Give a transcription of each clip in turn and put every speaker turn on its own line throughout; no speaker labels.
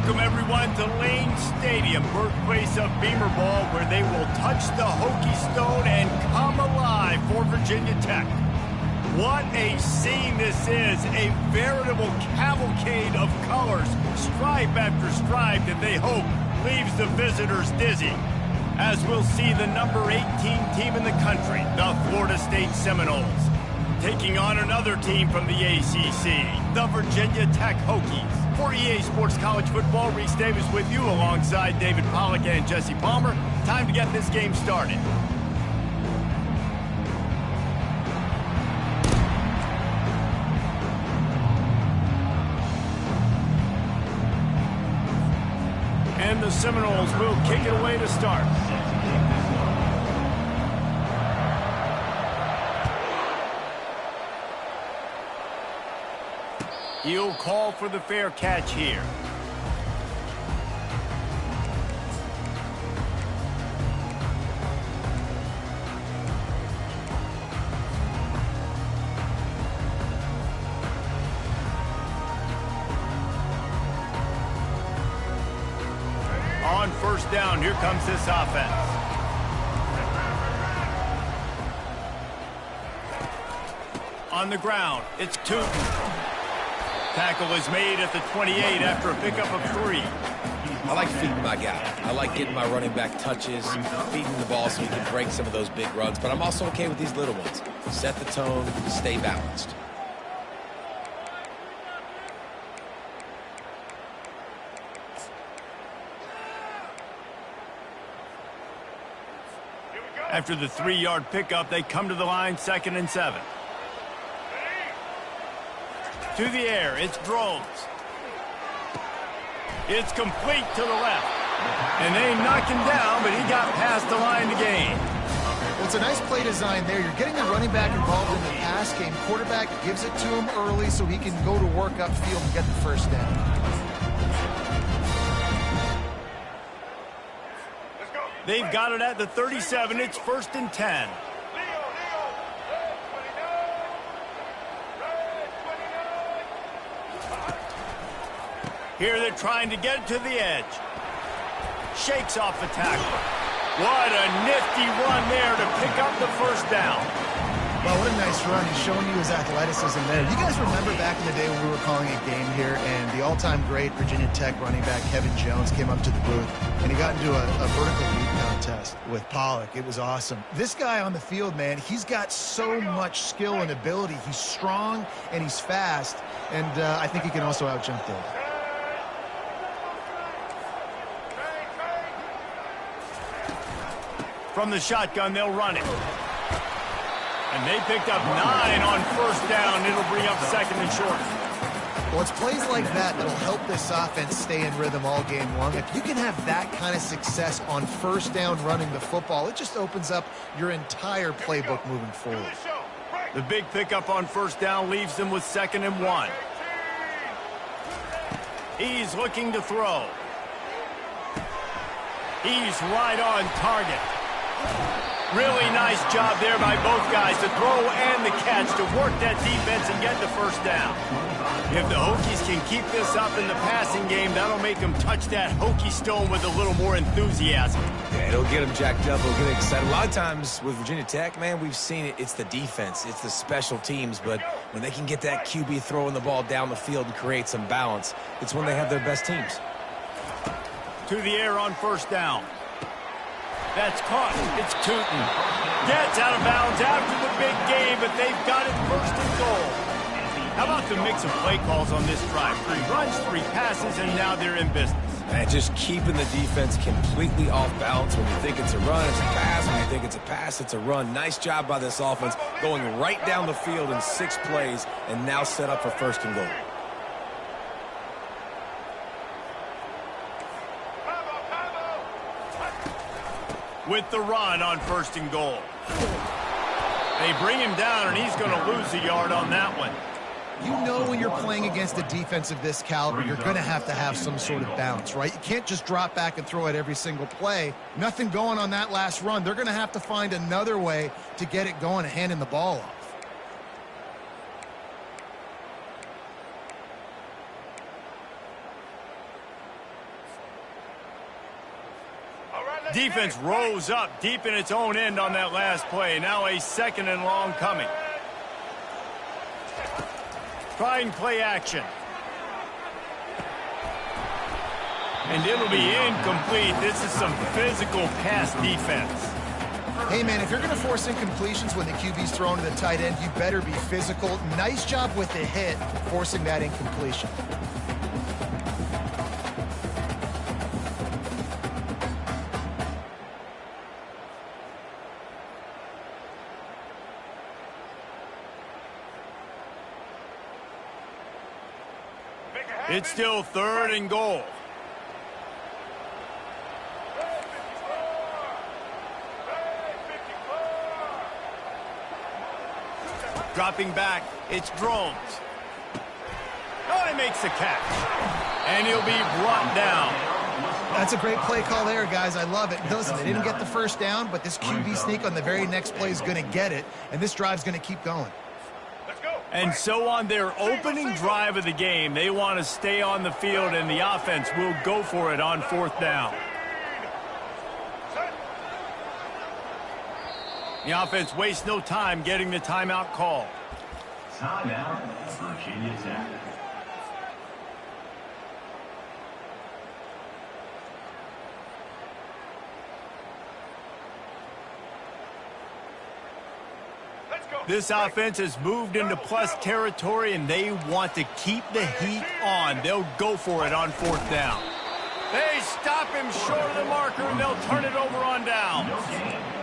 Welcome, everyone, to Lane Stadium, birthplace of Beamer Ball, where they will touch the Hokie Stone and come alive for Virginia Tech. What a scene this is, a veritable cavalcade of colors, stripe after stripe, that they hope leaves the visitors dizzy. As we'll see the number 18 team in the country, the Florida State Seminoles, taking on another team from the ACC, the Virginia Tech Hokies. For EA Sports College Football, Reese Davis with you alongside David Pollack and Jesse Palmer. Time to get this game started. And the Seminoles will kick it away to start. He'll call for the fair catch here. On first down, here comes this offense. On the ground, it's Tootin. Tackle is made at the 28 after a pickup of 3.
I like feeding my guy. I like getting my running back touches, feeding the ball so he can break some of those big runs, but I'm also okay with these little ones. Set the tone, stay balanced.
After the 3-yard pickup, they come to the line, 2nd and 7. To the air, it's Drones. It's complete to the left. And they knocked him down, but he got past the line to gain.
Well, it's a nice play design there. You're getting the running back involved in the pass game. Quarterback gives it to him early so he can go to work upfield and get the first down.
They've got it at the 37. It's 1st and 10. Here they're trying to get it to the edge. Shakes off the tackle. What a nifty run there to pick up the first down.
Well, what a nice run. He's showing you his athleticism there. You guys remember back in the day when we were calling a game here and the all-time great Virginia Tech running back Kevin Jones came up to the booth and he got into a vertical leap contest with Pollack. It was awesome. This guy on the field, man, he's got so much skill and ability. He's strong and he's fast, and I think he can also out-jump those.
From the shotgun, they'll run it. And they picked up 9 on first down. It'll bring up 2nd and short.
Well, it's plays like that that'll help this offense stay in rhythm all game long. If you can have that kind of success on first down running the football, it just opens up your entire playbook moving forward.
The big pickup on first down leaves them with 2nd and 1. He's looking to throw. He's right on target. Really nice job there by both guys to throw and the catch to work that defense and get the first down. If the Hokies can keep this up in the passing game, that'll make them touch that Hokie Stone with a little more enthusiasm.
Yeah, it'll get them jacked up. It'll get them excited. A lot of times with Virginia Tech, man, we've seen it. It's the defense. It's the special teams. But when they can get that QB throwing the ball down the field and create some balance, it's when they have their best teams.
To the air on first down. That's caught. It's Tootin. Gets out of bounds after the big game, but they've got it 1st and goal. How about the mix of play calls on this drive? 3 runs, 3 passes, and now they're in business.
And just keeping the defense completely off balance. When you think it's a run, it's a pass. When you think it's a pass, it's a run. Nice job by this offense going right down the field in 6 plays and now set up for 1st and goal.
With the run on 1st and goal. They bring him down, and he's going to lose a yard on that one.
You know when you're playing against a defense of this caliber, you're going to have some sort of balance, right? You can't just drop back and throw it every single play. Nothing going on that last run. They're going to have to find another way to get it going and handing the ball off.
Defense rose up deep in its own end on that last play. Now a 2nd and long coming. Trying play action. And it'll be incomplete. This is some physical pass defense.
Hey, man, if you're going to force incompletions when the QB's thrown to the tight end, you better be physical. Nice job with the hit, forcing that incompletion.
It's still 3rd and goal. Dropping back, it's Drones. Oh, he makes the catch. And he'll be brought down.
That's a great play call there, guys. I love it. Listen, they didn't get the first down, but this QB sneak on the very next play is going to get it, and this drive's going to keep going.
And so on their opening drive of the game, they want to stay on the field, and the offense will go for it on 4th down. The offense wastes no time getting the timeout call.
Timeout, Virginia Tech.
This offense has moved into plus territory, and they want to keep the heat on. They'll go for it on 4th down. They stop him short of the marker, and they'll turn it over on down.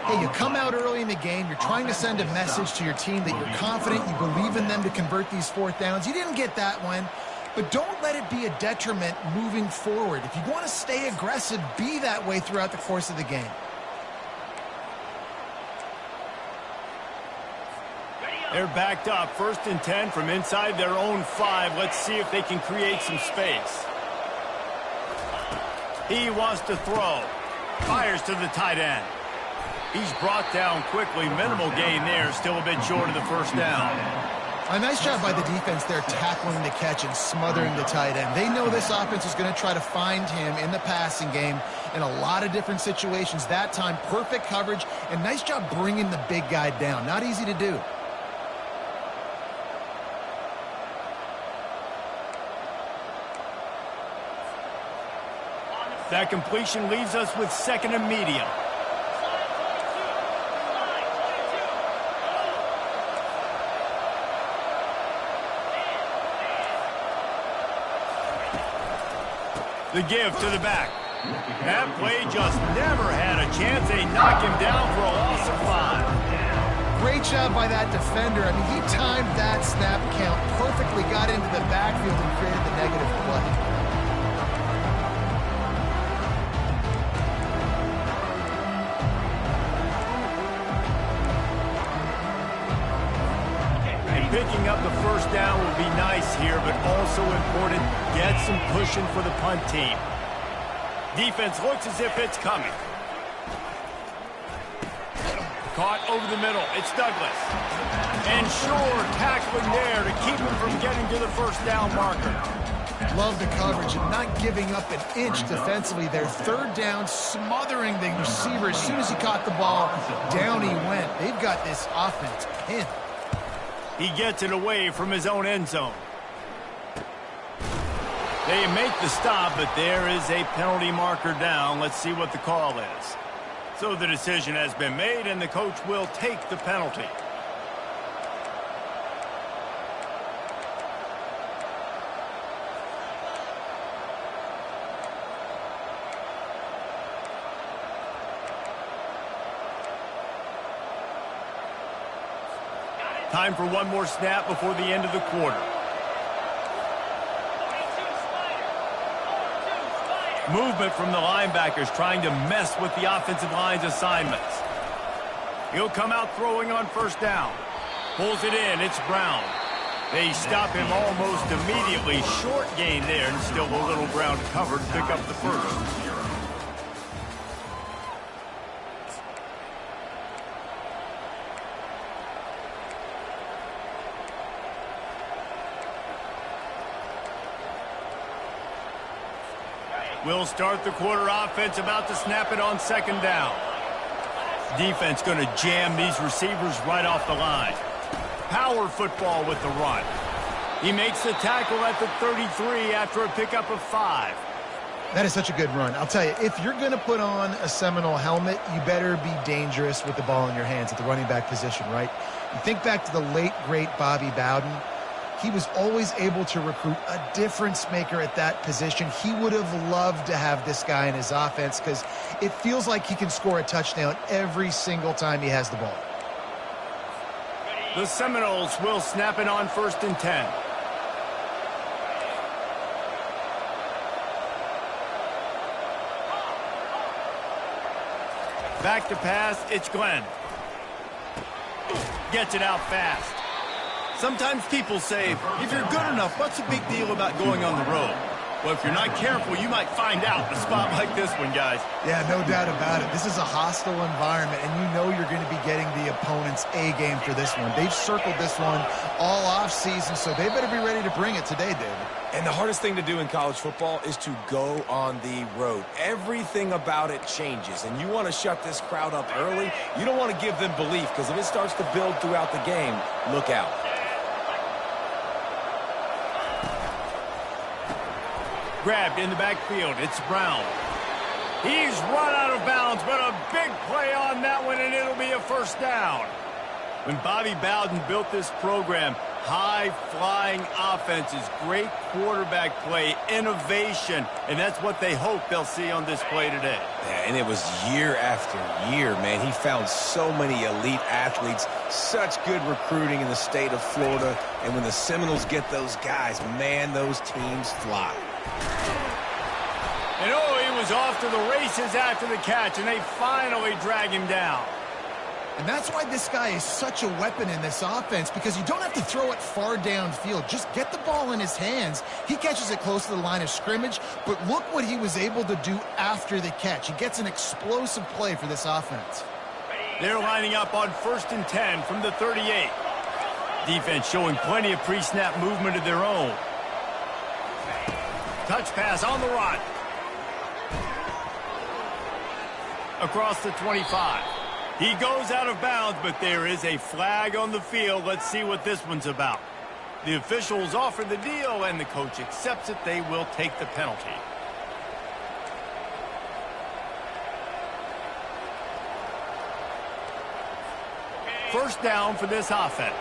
Hey, you come out early in the game, you're trying to send a message to your team that you're confident, you believe in them to convert these 4th downs. You didn't get that one, but don't let it be a detriment moving forward. If you want to stay aggressive, be that way throughout the course of the game.
They're backed up, 1st and 10 from inside their own 5. Let's see if they can create some space. He wants to throw. Fires to the tight end. He's brought down quickly. Minimal gain there. Still a bit short of the 1st down.
A nice job by the defense there, tackling the catch and smothering the tight end. They know this offense is going to try to find him in the passing game in a lot of different situations. That time, perfect coverage, and nice job bringing the big guy down. Not easy to do.
That completion leaves us with 2nd and medium. The give to the back. That play just never had a chance. They knock him down for a loss of 5.
Great job by that defender. I mean, he timed that snap count perfectly, got into the backfield and created the negative play.
Picking up the 1st down will be nice here, but also important, get some pushing for the punt team. Defense looks as if it's coming. Caught over the middle. It's Douglas. And Shore tackling there to keep him from getting to the 1st down marker.
Love the coverage and not giving up an inch defensively there. 3rd down, smothering the receiver. As soon as he caught the ball, down he went. They've got this offense pinned.
He gets it away from his own end zone. They make the stop, but there is a penalty marker down. Let's see what the call is. So the decision has been made, and the coach will take the penalty. Time for one more snap before the end of the quarter. Movement from the linebackers trying to mess with the offensive line's assignments. He'll come out throwing on 1st down. Pulls it in. It's Brown. They stop him almost immediately. Short gain there, and still a little ground covered to pick up the 1st. We'll start the quarter offense, about to snap it on second down. Defense going to jam these receivers right off the line. Power football with the run. He makes the tackle at the 33 after a pickup of 5.
That is such a good run. I'll tell you, if you're going to put on a Seminole helmet, you better be dangerous with the ball in your hands at the running back position, right? You think back to the late, great Bobby Bowden. He was always able to recruit a difference maker at that position. He would have loved to have this guy in his offense because it feels like he can score a touchdown every single time he has the ball.
The Seminoles will snap it on 1st and 10. Back to pass, it's Glenn. Gets it out fast. Sometimes people say, if you're good enough, what's the big deal about going on the road? Well, if you're not careful, you might find out in a spot like this one, guys.
Yeah, no doubt about it. This is a hostile environment, and you know you're going to be getting the opponent's A game for this one. They've circled this one all offseason, so they better be ready to bring it today, David.
And the hardest thing to do in college football is to go on the road. Everything about it changes, and you want to shut this crowd up early. You don't want to give them belief, because if it starts to build throughout the game, look out.
Grabbed in the backfield, it's Brown. He's run out of bounds, but a big play on that one, and it'll be a first down. When Bobby Bowden built this program, high-flying offenses, great quarterback play, innovation, and that's what they hope they'll see on this play today.
Yeah, and it was year after year, man. He found so many elite athletes, such good recruiting in the state of Florida, and when the Seminoles get those guys, man, those teams fly.
And oh, he was off to the races after the catch, and they finally drag him down.
And that's why this guy is such a weapon in this offense, because you don't have to throw it far downfield. Just get the ball in his hands. He catches it close to the line of scrimmage, but look what he was able to do after the catch. He gets an explosive play for this offense.
They're lining up on 1st and 10 from the 38. Defense showing plenty of pre-snap movement of their own. Touch pass on the run. Across the 25. He goes out of bounds, but there is a flag on the field. Let's see what this one's about. The officials offer the deal, and the coach accepts it. They will take the penalty. First down for this offense.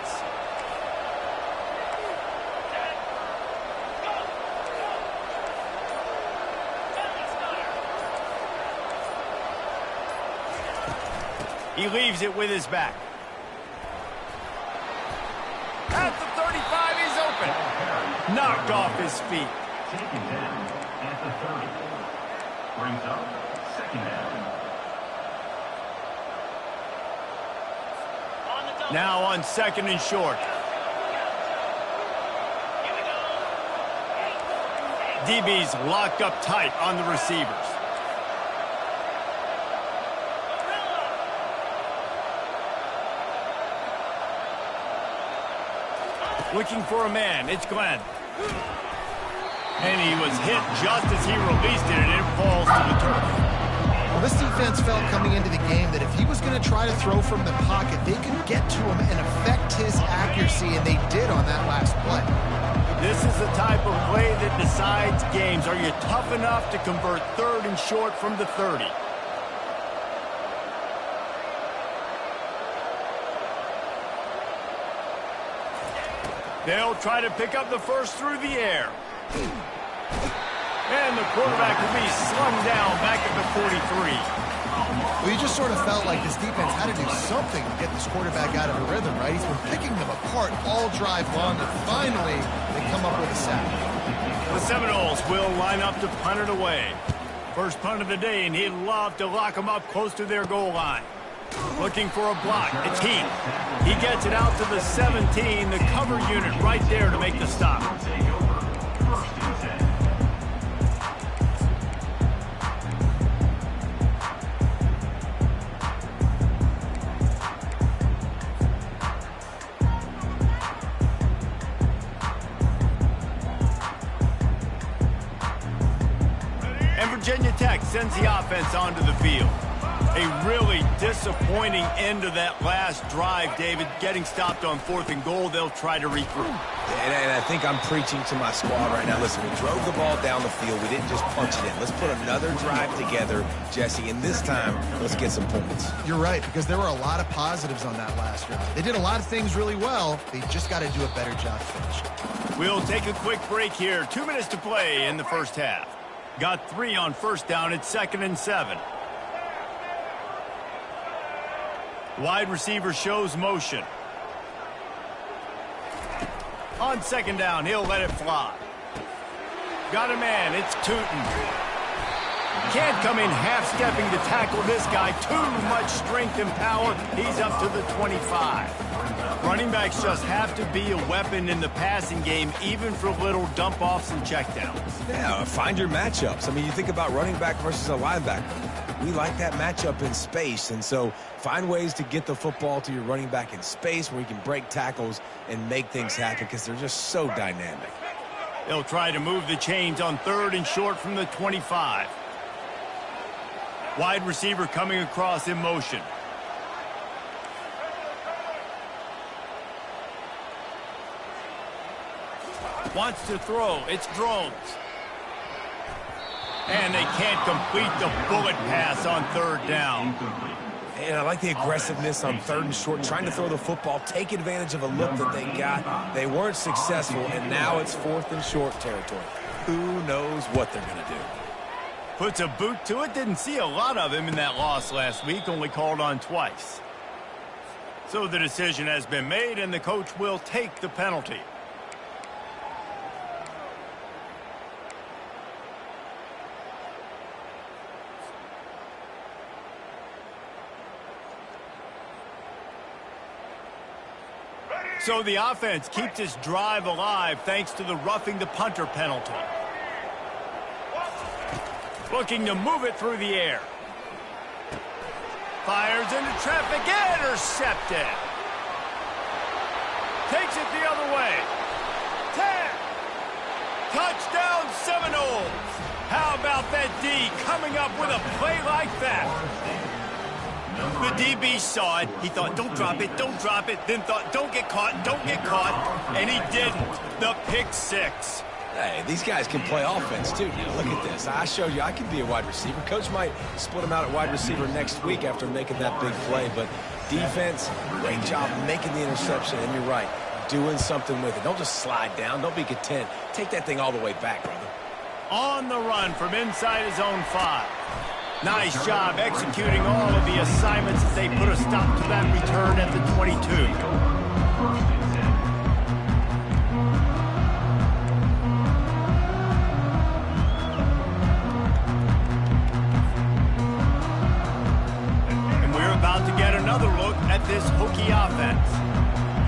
He leaves it with his back. At the 35, he's open. Knocked off his feet.
Taken down at the 30. Brings up 2nd down.
Now on 2nd and short. DB's locked up tight on the receivers. Looking for a man, it's Glenn. And he was hit just as he released it, and it falls to the turf.
Well, this defense felt coming into the game that if he was going to try to throw from the pocket, they could get to him and affect his accuracy, and they did on that last play.
This is the type of play that decides games. Are you tough enough to convert 3rd and short from the 30? They'll try to pick up the first through the air. And the quarterback will be slung down back at the 43.
Well, you just sort of felt like this defense had to do something to get this quarterback out of a rhythm, right? He's been picking them apart all drive long, and finally they come up with a sack.
The Seminoles will line up to punt it away. First punt of the day, and he'd love to lock them up close to their goal line. Looking for a block. It's Heath. He gets it out to the 17, the cover unit right there to make the stop.
Take over 1st and 10.
Virginia Tech sends the offense onto the field. A really disappointing end of that last drive, David. Getting stopped on 4th and goal, they'll try to regroup.
And I think I'm preaching to my squad right now. Listen, we drove the ball down the field. We didn't just punch it in. Let's put another drive together, Jesse, and this time, let's get some points.
You're right, because there were a lot of positives on that last drive. They did a lot of things really well. They just got to do a better job finishing.
We'll take a quick break here. 2 minutes to play in the first half. Got 3 on first down. It's 2nd and 7. Wide receiver shows motion. On 2nd down, he'll let it fly. Got a man, it's Tootin. Can't come in half-stepping to tackle this guy. Too much strength and power. He's up to the 25. Running backs just have to be a weapon in the passing game, even for little dump-offs and checkdowns.
Yeah, find your matchups. I mean, you think about running back versus a linebacker. We like that matchup in space, and so find ways to get the football to your running back in space where you can break tackles and make things happen because they're just so dynamic.
They'll try to move the chains on 3rd and short from the 25. Wide receiver coming across in motion. Wants to throw. It's Drones. And they can't complete the bullet pass on 3rd down.
And I like the aggressiveness on 3rd and short, trying to throw the football, take advantage of a look that they got. They weren't successful, and now it's 4th and short territory. Who knows what they're going to do?
Puts a boot to it. Didn't see a lot of him in that loss last week, only called on twice. So the decision has been made, and the coach will take the penalty. So the offense keeps its drive alive thanks to the roughing the punter penalty. Looking to move it through the air. Fires into traffic, intercepted. Takes it the other way. 10. Touchdown Seminoles. How about that D coming up with a play like that? The DB saw it. He thought, don't drop it, don't drop it. Then thought, don't get caught, don't get caught. And he didn't. The pick 6.
Hey, these guys can play offense, too. Now, look at this. I showed you I can be a wide receiver. Coach might split him out at wide receiver next week after making that big play. But defense, great job making the interception. And you're right, doing something with it. Don't just slide down. Don't be content. Take that thing all the way back, brother.
On the run from inside his own 5. Nice job executing all of the assignments as they put a stop to that return at the 22. And we're about to get another look at this Hokie offense.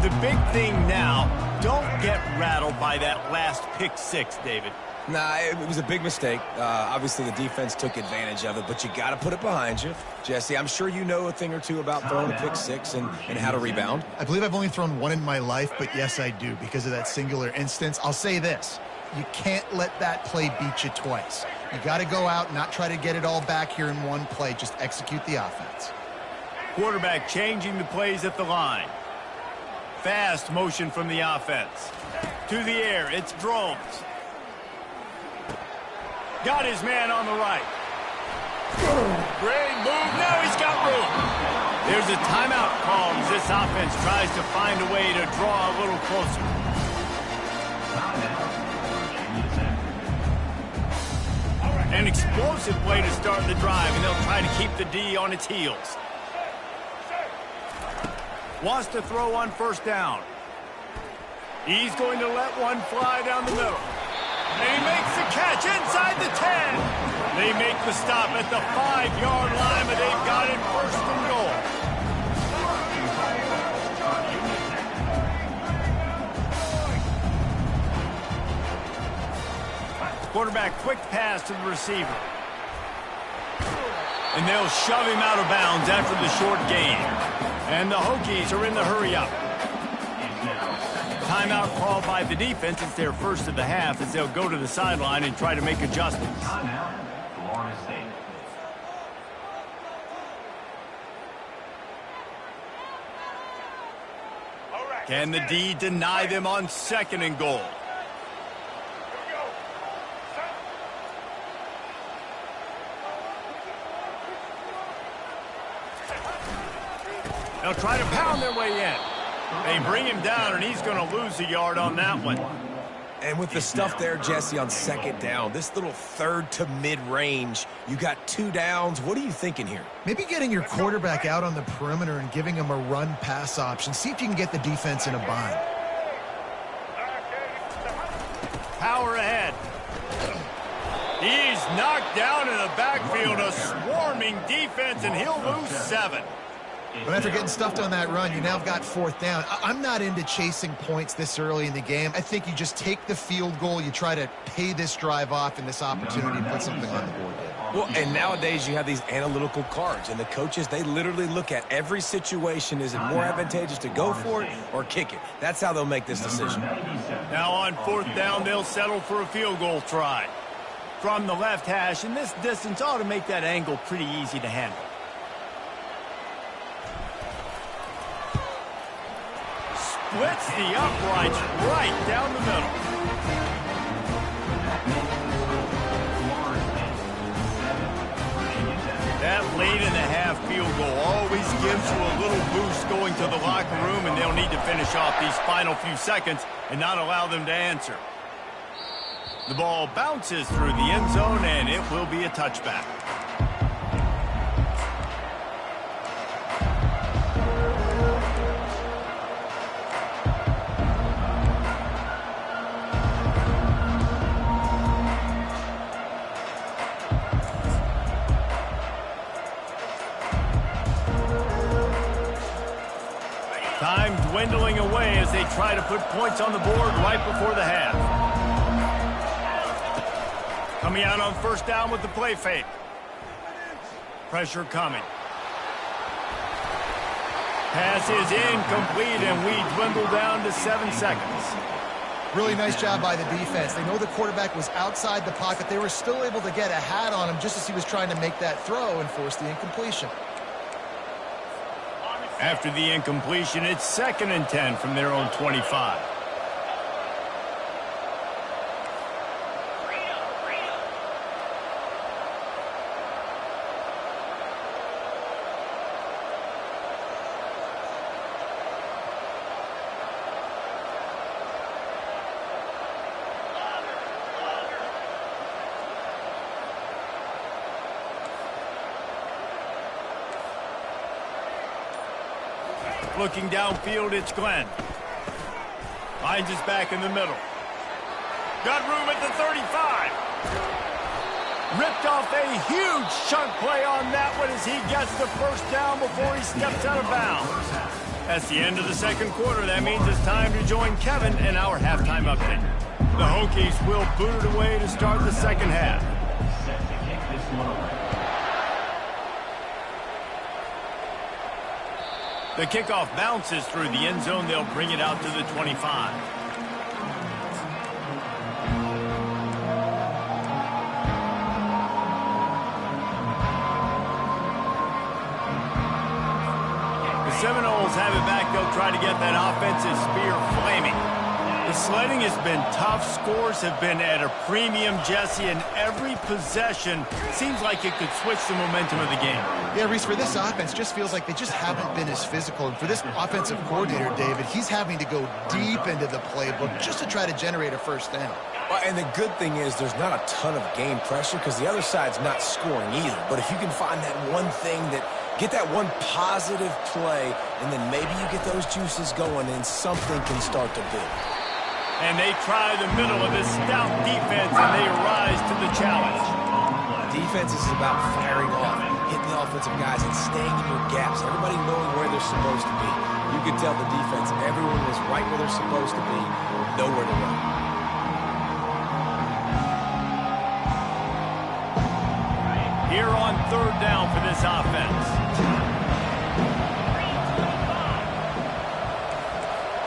The big thing now, don't get rattled by that last pick 6, David.
Nah, it was a big mistake. Obviously, the defense took advantage of it, but you got to put it behind you. Jesse, I'm sure you know a thing or two about throwing a pick 6 and how to rebound.
I believe I've only thrown one in my life, but yes, I do because of that singular instance. I'll say this. You can't let that play beat you twice. You got to go out, not try to get it all back here in one play. Just execute the offense.
Quarterback changing the plays at the line. Fast motion from the offense. To the air, it's Drones. Got his man on the right. Great move. Now he's got room. There's a timeout call as this offense tries to find a way to draw a little closer. An explosive play to start the drive, and they'll try to keep the D on its heels. Wants to throw on 1st down. He's going to let one fly down the middle. And he makes the catch inside the 10. They make the stop at the 5-yard line, but they've got it 1st and goal. Quarterback quick pass to the receiver. And they'll shove him out of bounds after the short gain. And the Hokies are in the hurry-up. Timeout called by the defense. It's their first of the half as they'll go to the sideline and try to make adjustments.
Florida State.
Can the D deny them on 2nd and goal? They'll try to pound their way in. They bring him down, and he's going to lose a yard on that one.
And with the stuff there, Jesse, on 2nd down, this little 3rd to mid-range, you got 2 downs. What are you thinking here?
Maybe getting your quarterback out on the perimeter and giving him a run-pass option. See if you can get the defense in a bind.
Power ahead. He's knocked down in the backfield, a swarming defense, and he'll lose 7.
But after getting stuffed on that run, you now have got 4th down. I'm not into chasing points this early in the game. I think you just take the field goal, you try to pay this drive off and this opportunity to put something on the board.
Well, and nowadays you have these analytical cards, and the coaches, they literally look at every situation. Is it more advantageous to go for it or kick it? That's how they'll make this decision.
Now on 4th down, they'll settle for a field goal try. From the left hash, and this distance ought to make that angle pretty easy to handle. Splits the uprights right down the middle. That late in the half field goal always gives you a little boost going to the locker room, and they'll need to finish off these final few seconds and not allow them to answer. The ball bounces through the end zone, and it will be a touchback. Time dwindling away as they try to put points on the board right before the half. Coming out on 1st down with the play fake. Pressure coming. Pass is incomplete, and we dwindle down to 7 seconds.
Really nice job by the defense. They know the quarterback was outside the pocket. They were still able to get a hat on him just as he was trying to make that throw and force the incompletion.
After the incompletion, it's 2nd and 10 from their own 25. Looking downfield, it's Glenn. Finds his back in the middle. Got room at the 35. Ripped off a huge chunk play on that one as he gets the 1st down before he steps out of bounds. That's the end of the 2nd quarter. That means it's time to join Kevin in our halftime update. The Hokies will boot it away to start the 2nd half.
Set to kick this one away.
The kickoff bounces through the end zone. They'll bring it out to the 25. The Seminoles have it back. They'll try to get that offensive spear flaming. The sledding has been tough. Scores have been at a premium, Jesse, and every possession seems like it could switch the momentum of the game.
Yeah, Reese, for this offense, just feels like they just haven't been as physical. And for this offensive coordinator, David, he's having to go deep into the playbook just to try to generate a 1st down.
Well, and the good thing is there's not a ton of game pressure because the other side's not scoring either. But if you can find that one thing get that one positive play, and then maybe you get those juices going and something can start to build.
And they try the middle of this stout defense, and they rise to the challenge.
Defense is about firing off, hitting the offensive guys, and staying in your gaps. Everybody knowing where they're supposed to be. You could tell the defense, everyone was right where they're supposed to be, nowhere to run.
Here on 3rd down for this offense.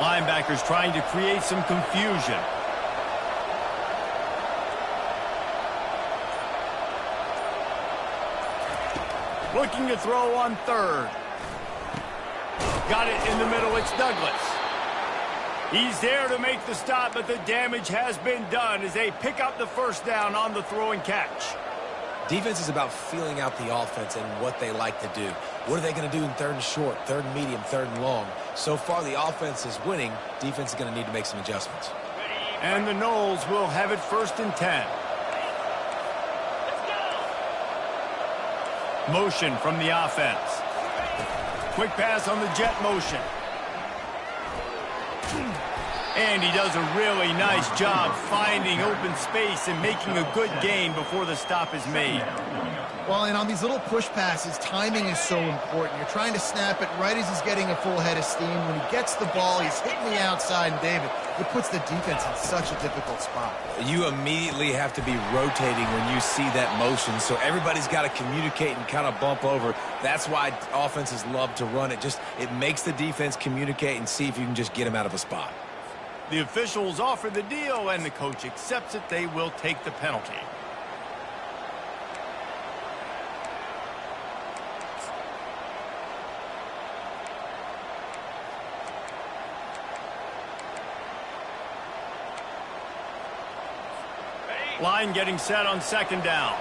Linebackers trying to create some confusion. Looking to throw on third. Got it in the middle. It's Douglas. He's there to make the stop, but the damage has been done as they pick up the first down on the throw and catch.
Defense is about feeling out the offense and what they like to do. What are they going to do in third and short, third and medium, third and long? So far, the offense is winning. Defense is going to need to make some adjustments.
And the Noles will have it 1st and 10. Motion from the offense. Quick pass on the jet motion. And he does a really nice job finding open space and making a good gain before the stop is made.
Well, and on these little push passes, timing is so important. You're trying to snap it right as he's getting a full head of steam. When he gets the ball, he's hitting the outside, and David, it puts the defense in such a difficult spot.
You immediately have to be rotating when you see that motion, so everybody's got to communicate and kind of bump over. That's why offenses love to run it. It makes the defense communicate and see if you can just get him out of a spot.
The officials offer the deal, and the coach accepts it. They will take the penalty. Line getting set on 2nd down.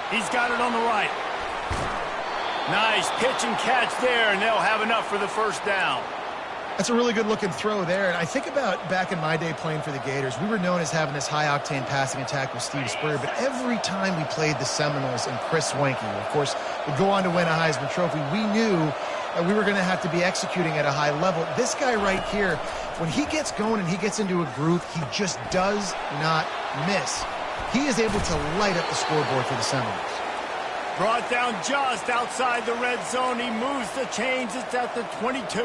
He's got it on the right. Nice pitch and catch there, and they'll have enough for the 1st down.
That's a really good-looking throw there. And I think about back in my day playing for the Gators, we were known as having this high-octane passing attack with Steve Spurrier, but every time we played the Seminoles and Chris Wenke, of course, would go on to win a Heisman Trophy, we knew that we were going to have to be executing at a high level. This guy right here, when he gets going and he gets into a groove, he just does not miss. He is able to light up the scoreboard for the Seminoles.
Brought down just outside the red zone. He moves the chains. It's at the 22.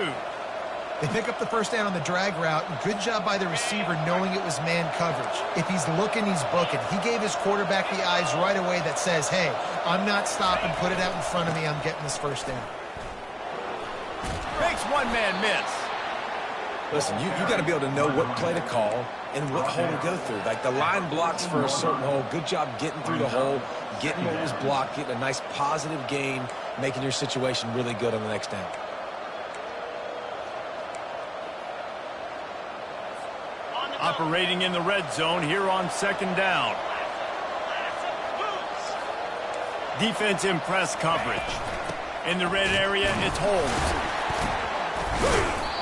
They pick up the 1st down on the drag route. Good job by the receiver knowing it was man coverage. If he's looking, he's booking. He gave his quarterback the eyes right away that says, hey, I'm not stopping. Put it out in front of me. I'm getting this 1st down.
Makes one man miss.
Listen, you got to be able to know what play to call and what hole to go through. Like the line blocks for a certain hole. Good job getting through the hole, getting what was blocked, getting a nice positive gain, making your situation really good on the next down.
Operating in the red zone here on 2nd down. Defense in press coverage. In the red area, it's Holmes.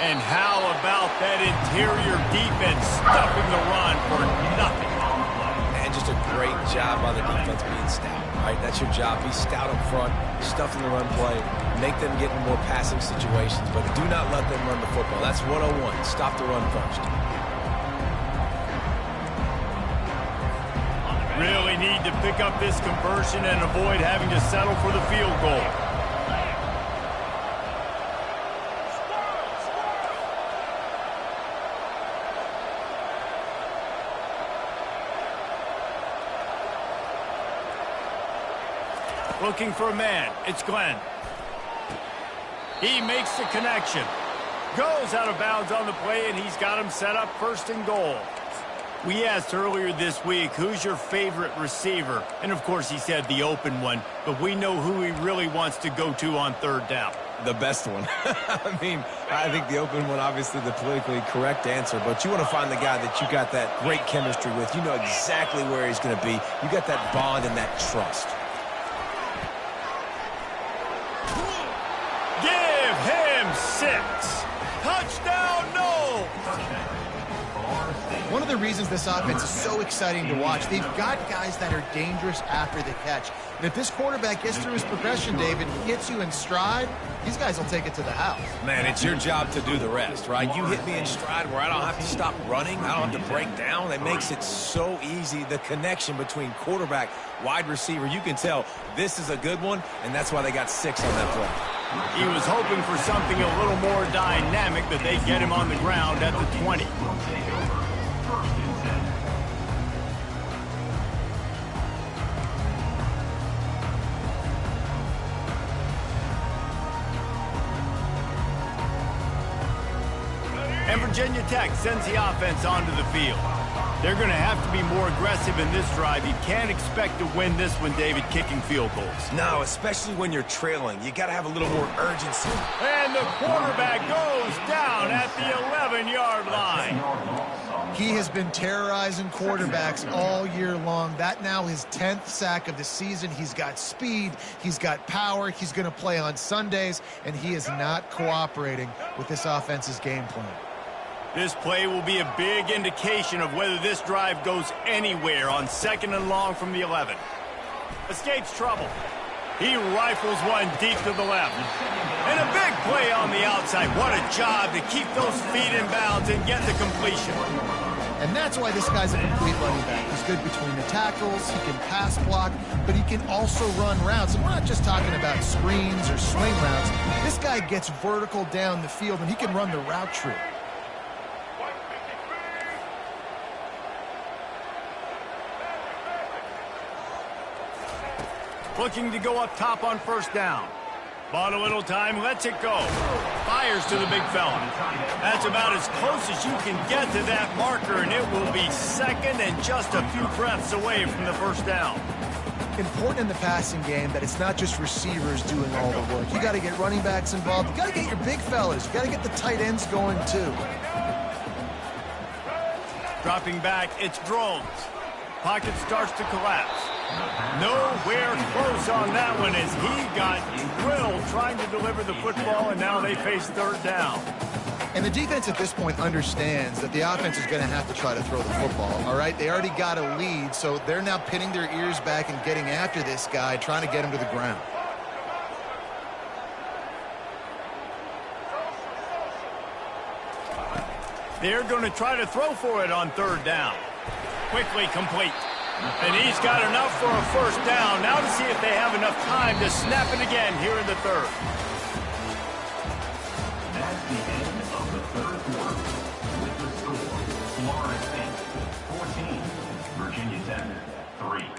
And how about that interior defense stuffing the run for nothing?
And just a great job by the defense being stout, right? That's your job. Be stout up front, stuffing the run play, make them get in more passing situations, but do not let them run the football. That's 101. Stop the run first.
Really need to pick up this conversion and avoid having to settle for the field goal. Looking for a man. It's Glenn. He makes the connection. Goes out of bounds on the play, and he's got him set up 1st and goal. We asked earlier this week, who's your favorite receiver? And, of course, he said the open one, but we know who he really wants to go to on 3rd down.
The best one. I mean, I think the open one, obviously the politically correct answer, but you want to find the guy that you got that great chemistry with. You know exactly where he's going to be. You got that bond and that trust.
Give him 6. Touchdown, no!
One of the reasons this offense is so exciting to watch, they've got guys that are dangerous after the catch. And if this quarterback gets through his progression, David, he gets you in stride, these guys will take it to the house.
Man, it's your job to do the rest, right? You hit me in stride where I don't have to stop running. I don't have to break down. It makes it so easy. The connection between quarterback, wide receiver, you can tell this is a good one, and that's why they got 6 on that play.
He was hoping for something a little more dynamic, but they get him on the ground at the 20. And Virginia Tech sends the offense onto the field. They're going to have to be more aggressive in this drive. You can't expect to win this one, David, kicking field goals.
No, especially when you're trailing. You got to have a little more urgency.
And the quarterback goes down at the 11-yard line.
He has been terrorizing quarterbacks all year long. That now his 10th sack of the season. He's got speed. He's got power. He's going to play on Sundays, and he is not cooperating with this offense's game plan.
This play will be a big indication of whether this drive goes anywhere on 2nd and long from the 11. Escapes trouble. He rifles one deep to the left. And a big play on the outside. What a job to keep those feet in bounds and get the completion.
And that's why this guy's a complete running back. He's good between the tackles, he can pass block, but he can also run routes. And we're not just talking about screens or swing routes. This guy gets vertical down the field, and he can run the route tree.
Looking to go up top on 1st down. Bought a little time, lets it go. Fires to the big fella. That's about as close as you can get to that marker, and it will be 2nd and just a few breaths away from the 1st down.
Important in the passing game that it's not just receivers doing all the work. You got to get running backs involved. You got to get your big fellas. You got to get the tight ends going too.
Dropping back, it's Drones. Pocket starts to collapse. Nowhere close on that one as he got drilled trying to deliver the football, and now they face 3rd down.
And the defense at this point understands that the offense is going to have to try to throw the football, all right? They already got a lead, so they're now pinning their ears back and getting after this guy, trying to get him to the ground.
They're going to try to throw for it on 3rd down. Quickly complete. And he's got enough for a 1st down. Now to see if they have enough time to snap it again here in the 3rd.
That's the end of the 3rd quarter. With the score, Florida State 14, Virginia Tech 3.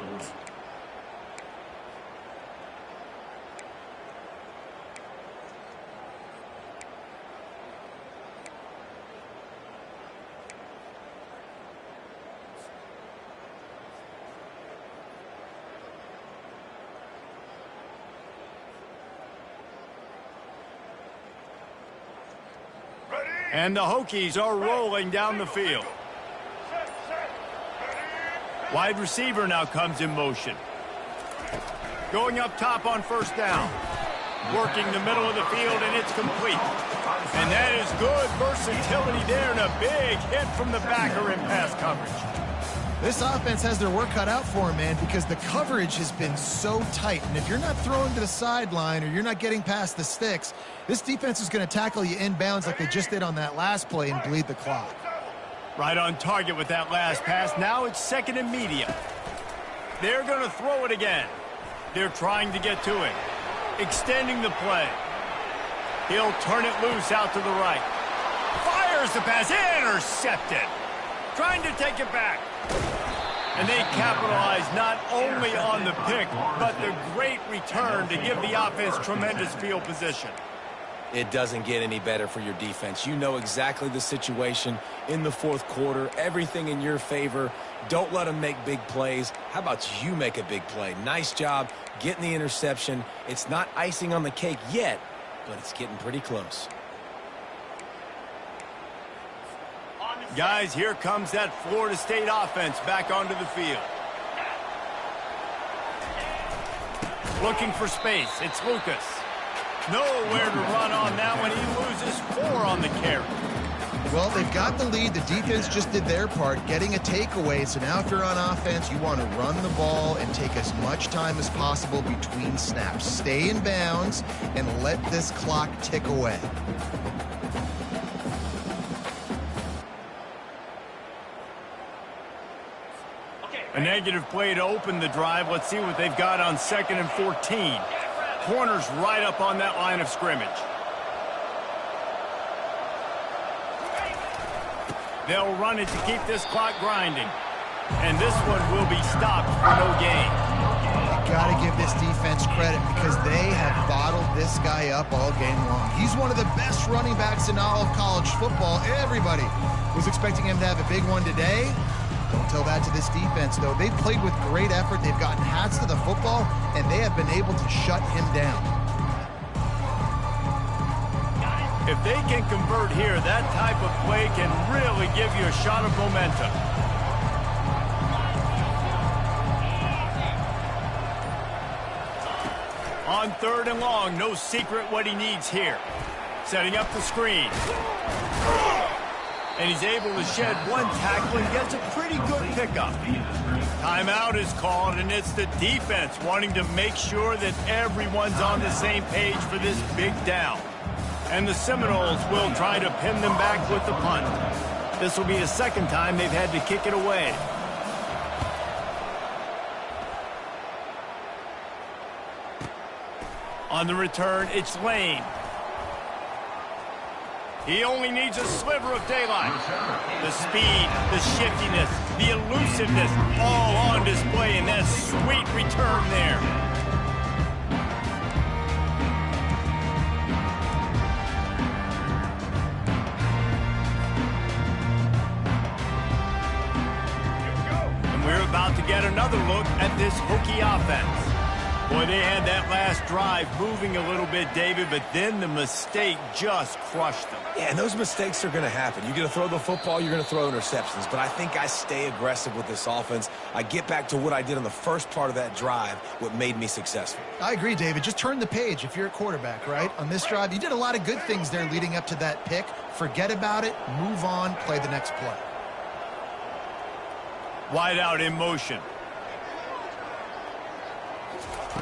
And the Hokies are rolling down the field. Wide receiver now comes in motion. Going up top on 1st down. Working the middle of the field, and it's complete. And that is good versatility there, and a big hit from the backer in pass coverage.
This offense has their work cut out for him, man, because the coverage has been so tight. And if you're not throwing to the sideline or you're not getting past the sticks, this defense is going to tackle you inbounds like they just did on that last play and bleed the clock.
Right on target with that last pass. Now it's 2nd and medium. They're going to throw it again. They're trying to get to it. Extending the play. He'll turn it loose out to the right. Fires the pass. Intercepted. Trying to take it back. And they capitalize not only on the pick, but the great return to give the offense tremendous field position.
It doesn't get any better for your defense. You know exactly the situation in the 4th quarter. Everything in your favor. Don't let them make big plays. How about you make a big play? Nice job getting the interception. It's not icing on the cake yet, but it's getting pretty close.
Guys, here comes that Florida State offense back onto the field. Looking for space. It's Lucas. Nowhere to run on that one. He loses 4 on the carry.
Well, they've got the lead. The defense just did their part, getting a takeaway. So now if you're on offense, you want to run the ball and take as much time as possible between snaps. Stay in bounds and let this clock tick away.
A negative play to open the drive. Let's see what they've got on 2nd and 14. Corners right up on that line of scrimmage. They'll run it to keep this clock grinding. And this one will be stopped for no gain.
You got to give this defense credit because they have bottled this guy up all game long. He's one of the best running backs in all of college football. Everybody was expecting him to have a big one today. Don't tell that to this defense, though. They've played with great effort. They've gotten hats to the football, and they have been able to shut him down.
If they can convert here, that type of play can really give you a shot of momentum. On 3rd and long, no secret what he needs here. Setting up the screen. And he's able to shed one tackle and gets a pretty good pickup. Timeout is called, and it's the defense wanting to make sure that everyone's on the same page for this big down. And the Seminoles will try to pin them back with the punt. This will be the second time they've had to kick it away. On the return, it's Lane. He only needs a sliver of daylight. The speed, the shiftiness, the elusiveness, all on display in that sweet return there. And we're about to get another look at this Hokie offense. Boy, they had that last drive moving a little bit, David, but then the mistake just crushed them.
Yeah, and those mistakes are going to happen. You're going to throw the football, you're going to throw interceptions. But I think I stay aggressive with this offense. I get back to what I did on the first part of that drive, what made me successful.
I agree, David. Just turn the page if you're a quarterback, right? On this drive, you did a lot of good things there leading up to that pick. Forget about it, move on, play the next play.
Wide out in motion.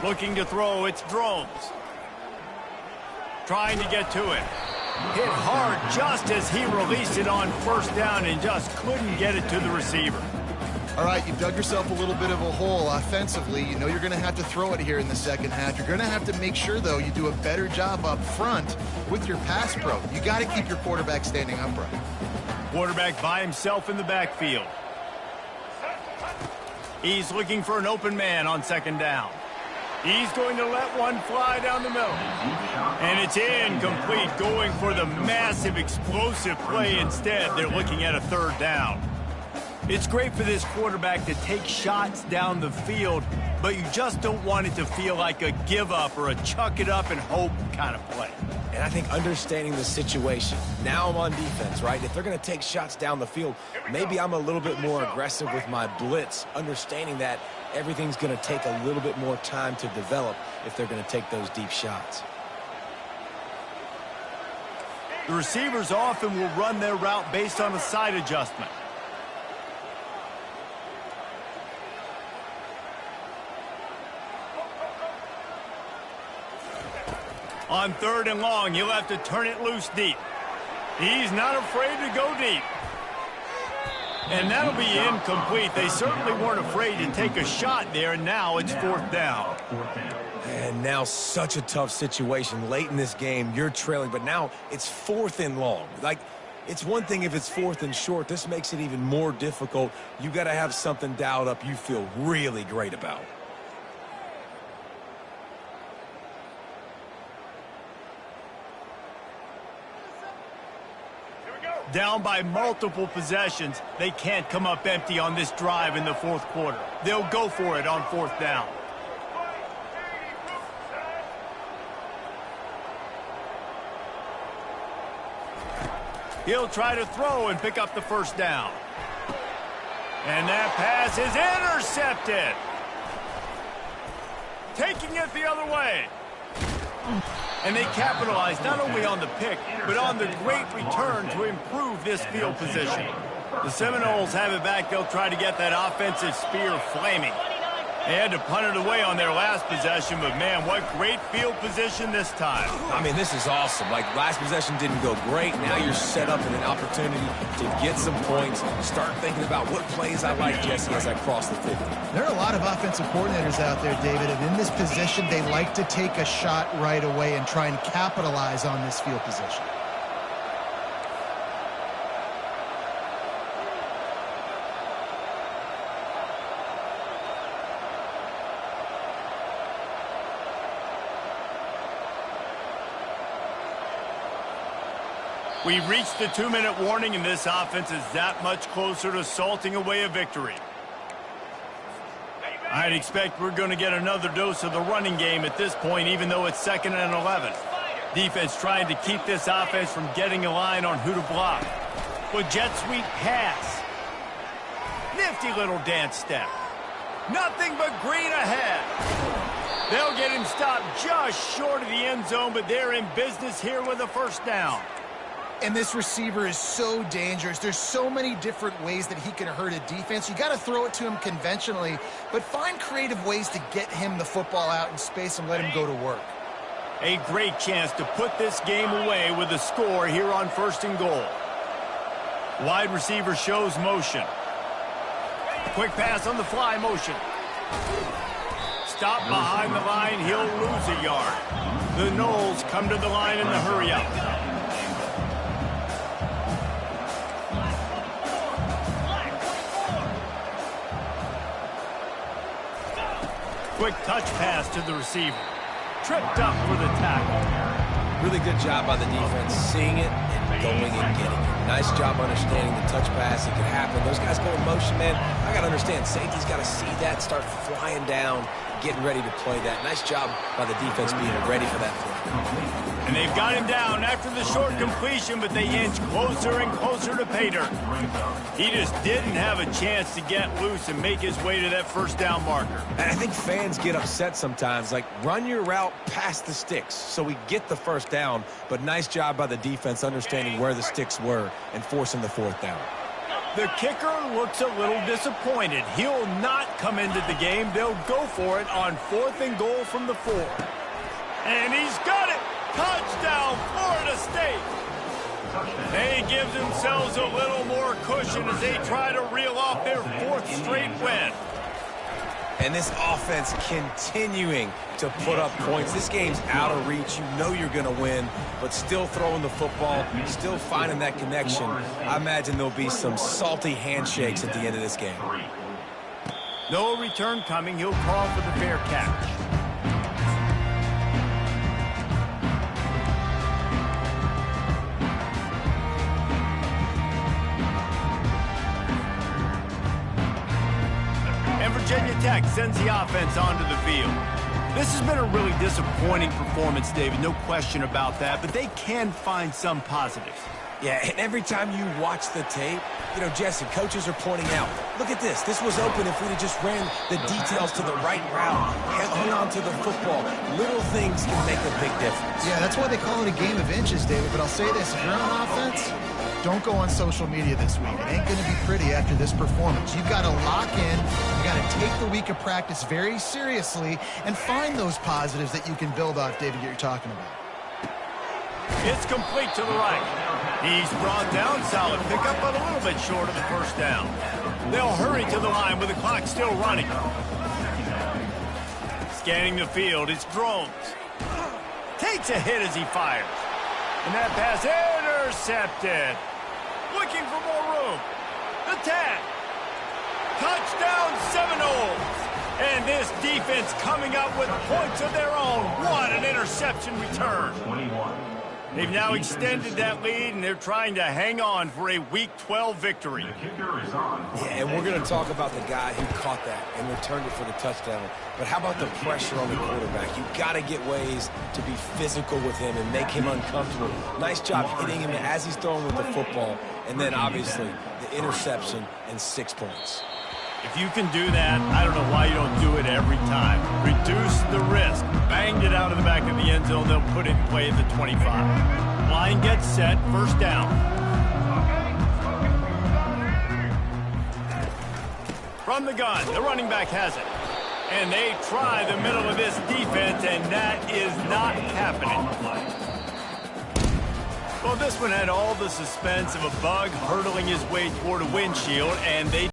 Looking to throw, it's Drones. Trying to get to it. Hit hard just as he released it on 1st down and just couldn't get it to the receiver.
All right, you've dug yourself a little bit of a hole offensively. You know you're going to have to throw it here in the second half. You're going to have to make sure, though, you do a better job up front with your pass pro. You got to keep your quarterback standing upright.
Quarterback by himself in the backfield. He's looking for an open man on 2nd down. He's going to let one fly down the middle. And it's incomplete, going for the massive explosive play instead. They're looking at a 3rd down. It's great for this quarterback to take shots down the field, but you just don't want it to feel like a give up or a chuck it up and hope kind of play.
And I think understanding the situation, now I'm on defense, right? If they're going to take shots down the field, maybe I'm a little bit more aggressive with my blitz, understanding that everything's going to take a little bit more time to develop if they're going to take those deep shots.
The receivers often will run their route based on a side adjustment. On 3rd and long, he'll have to turn it loose deep. He's not afraid to go deep. And that'll be incomplete. They certainly weren't afraid to take a shot there. Now it's 4th down.
And now such a tough situation. Late in this game, you're trailing, but now it's 4th and long. Like, it's one thing if it's 4th and short. This makes it even more difficult. You got to have something dialed up you feel really great about.
Down by multiple possessions, they can't come up empty on this drive in the 4th quarter. They'll go for it on 4th down. He'll try to throw and pick up the 1st down. And that pass is intercepted. Taking it the other way. And they capitalize not only on the pick, but on the great return to improve this field position. The Seminoles have it back. They'll try to get that offensive spear flaming. They had to punt it away on their last possession, but man, what great field position this time.
I mean, this is awesome. Like, last possession didn't go great. Now you're set up in an opportunity to get some points. Start thinking about what plays I like, Jesse, as I cross the 50.
There are a lot of offensive coordinators out there, David, and in this position, they like to take a shot right away and try and capitalize on this field position.
We've reached the 2-minute warning, and this offense is that much closer to salting away a victory. I'd expect we're going to get another dose of the running game at this point, even though it's 2nd and 11. Defense trying to keep this offense from getting a line on who to block. With jet sweep pass. Nifty little dance step. Nothing but green ahead. They'll get him stopped just short of the end zone, but they're in business here with a first down.
And this receiver is so dangerous. There's so many different ways that he can hurt a defense. You got to throw it to him conventionally, but find creative ways to get him the football out in space and let him go to work.
A great chance to put this game away with a score here on 1st and goal. Wide receiver shows motion. Quick pass on the fly motion. Stop behind the line, he'll lose a yard. The Noles come to the line in the hurry-up. Quick touch pass to the receiver. Tripped up for the tackle.
Really good job by the defense, seeing it and going and getting it. Nice job understanding the touch pass. It could happen. Those guys go in motion, man. I got to understand, safety's got to see that, start flying down, getting ready to play that. Nice job by the defense being ready for that play.
And they've got him down after the short completion, but they inch closer and closer to pay dirt. He just didn't have a chance to get loose and make his way to that first down marker.
And I think fans get upset sometimes, like run your route past the sticks so we get the first down, but nice job by the defense understanding where the sticks were and forcing the 4th down.
The kicker looks a little disappointed. He'll not come into the game. They'll go for it on 4th and goal from the 4. And he's got it. Touchdown, Florida State. They give themselves a little more cushion as they try to reel off their 4th straight win.
And this offense continuing to put up points. This game's out of reach. You know you're going to win, but still throwing the football, still finding that connection. I imagine there'll be some salty handshakes at the end of this game.
No return coming. He'll call for the fair catch. Virginia Tech sends the offense onto the field. This has been a really disappointing performance, David, no question about that, but they can find some positives.
Yeah, and every time you watch the tape, you know, Jesse, coaches are pointing out, look at this. This was open if we'd have just ran the details to the right route, hung on to the football. Little things can make a big difference.
Yeah, that's why they call it a game of inches, David. But I'll say this, if you're on offense, don't go on social media this week. It ain't going to be pretty after this performance. You've got to lock in. You've got to take the week of practice very seriously and find those positives that you can build off, David, that you're talking about.
It's complete to the right. He's brought down, solid pickup, but a little bit short of the first down. They'll hurry to the line with the clock still running. Scanning the field, it's Drones. Takes a hit as he fires. And that pass intercepted. Looking for more room. The tag. Touchdown Seminoles. And this defense coming up with points of their own. What an interception return.
21.
They've now extended that lead, and they're trying to hang on for a Week 12 victory.
The kicker is on.
Yeah, and we're going to talk about the guy who caught that and returned it for the touchdown. But how about the pressure on the quarterback? You've got to get ways to be physical with him and make him uncomfortable. Nice job hitting him as he's throwing with the football. And then, obviously, the interception and 6 points.
If you can do that, I don't know why you don't do it every time. Reduce the risk. Banged it out of the back of the end zone. They'll put it in play at the 25. Line gets set. First down. From the gun, the running back has it. And they try the middle of this defense, and that is not happening. Well, this one had all the suspense of a bug hurtling his way toward a windshield, and they